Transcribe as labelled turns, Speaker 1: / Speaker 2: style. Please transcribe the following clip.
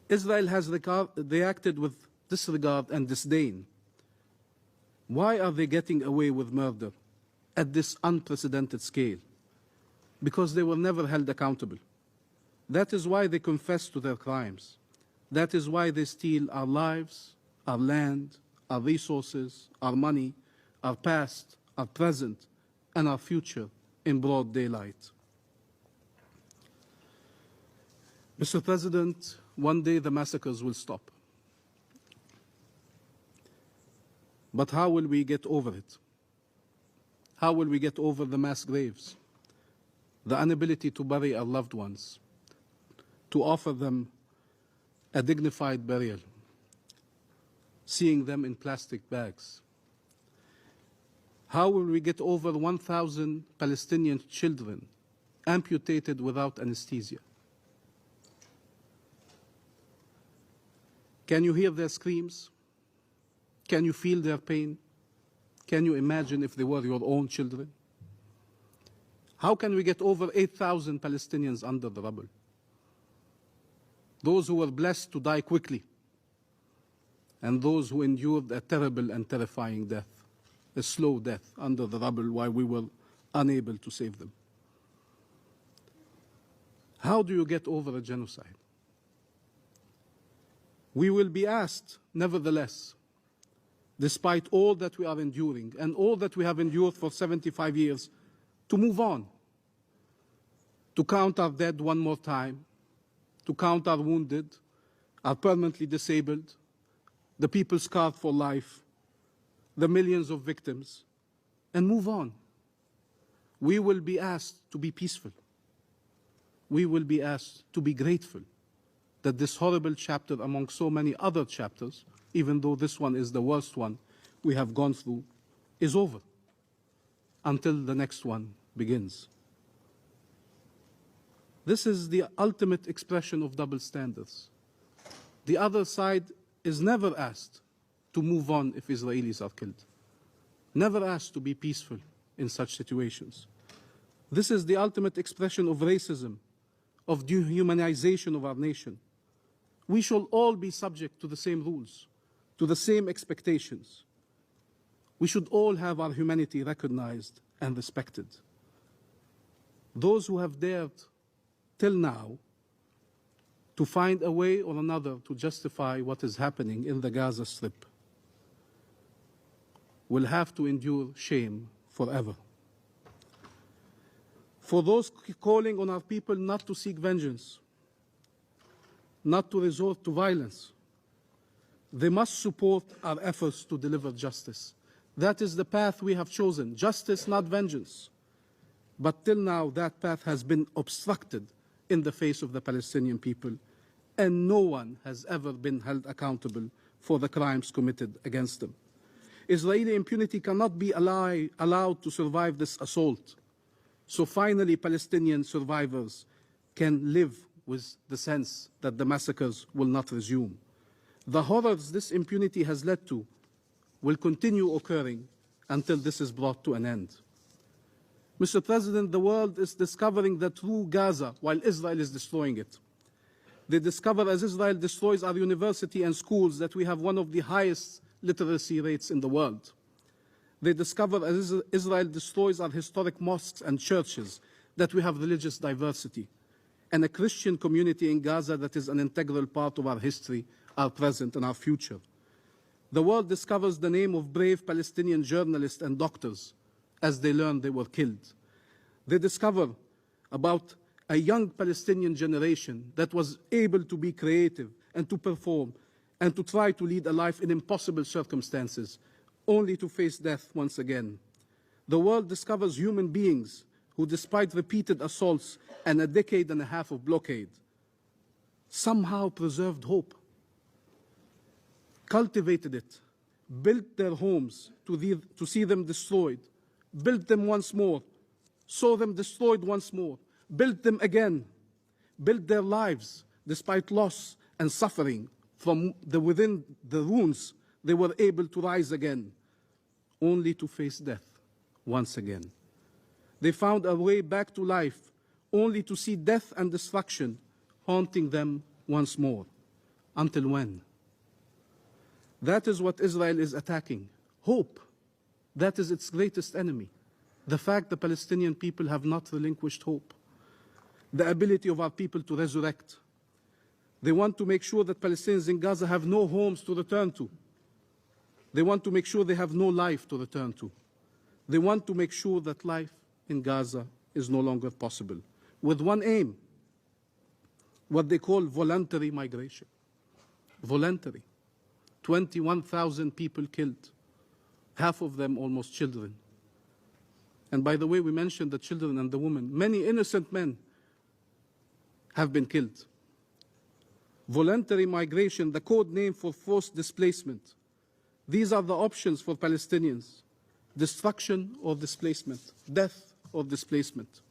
Speaker 1: Israel has reacted with disregard and disdain. Why are they getting away with murder at this unprecedented scale? Because they were never held accountable. That is why they confess to their crimes. That is why they steal our lives, our land, our resources, our money, our past, our present, and our future in broad daylight. Mr. President, one day the massacres will stop. But how will we get over it? How will we get over the mass graves, the inability to bury our loved ones, to offer them a dignified burial, seeing them in plastic bags? How will we get over 1,000 Palestinian children amputated without anesthesia? Can you hear their screams? Can you feel their pain? Can you imagine if they were your own children? How can we get over 8,000 Palestinians under the rubble? Those who were blessed to die quickly, and those who endured a terrible and terrifying death, a slow death under the rubble while we were unable to save them. How do you get over a genocide? We will be asked, nevertheless, despite all that we are enduring and all that we have endured for 75 years, to move on, to count our dead one more time, to count our wounded, our permanently disabled, the people scarred for life, the millions of victims, and move on. We will be asked to be peaceful. We will be asked to be grateful that this horrible chapter among so many other chapters, even though this one is the worst one we have gone through, is over until the next one begins. This is the ultimate expression of double standards. The other side is never asked to move on if Israelis are killed, never asked to be peaceful in such situations. This is the ultimate expression of racism, of dehumanization of our nation. We shall all be subject to the same rules, to the same expectations. We should all have our humanity recognized and respected. Those who have dared till now to find a way or another to justify what is happening in the Gaza Strip will have to endure shame forever. For those calling on our people not to seek vengeance, not to resort to violence, they must support our efforts to deliver justice. That is the path we have chosen, justice, not vengeance. But till now, that path has been obstructed in the face of the Palestinian people, and no one has ever been held accountable for the crimes committed against them. Israeli impunity cannot be allowed to survive this assault. So finally, Palestinian survivors can live with the sense that the massacres will not resume. The horrors this impunity has led to will continue occurring until this is brought to an end. Mr. President, the world is discovering the true Gaza while Israel is destroying it. They discover as Israel destroys our university and schools that we have one of the highest literacy rates in the world. They discover as Israel destroys our historic mosques and churches that we have religious diversity and a Christian community in Gaza that is an integral part of our history, our present and our future. The world discovers the name of brave Palestinian journalists and doctors as they learn they were killed. They discover about a young Palestinian generation that was able to be creative and to perform and to try to lead a life in impossible circumstances, only to face death once again. The world discovers human beings who, despite repeated assaults and a decade and a half of blockade, somehow preserved hope, cultivated it, built their homes to see them destroyed, built them once more, saw them destroyed once more, built them again, built their lives despite loss and suffering. From within the ruins, they were able to rise again, only to face death once again. They found a way back to life, only to see death and destruction haunting them once more. Until when? That is what Israel is attacking. Hope. That is its greatest enemy. The fact the Palestinian people have not relinquished hope. The ability of our people to resurrect. They want to make sure that Palestinians in Gaza have no homes to return to. They want to make sure they have no life to return to. They want to make sure that life in Gaza is no longer possible. With one aim, what they call voluntary migration. Voluntary. 21,000 people killed, half of them almost children. And by the way, we mentioned the children and the women. Many innocent men have been killed. Voluntary migration, the code name for forced displacement. These are the options for Palestinians: destruction or displacement, death or displacement.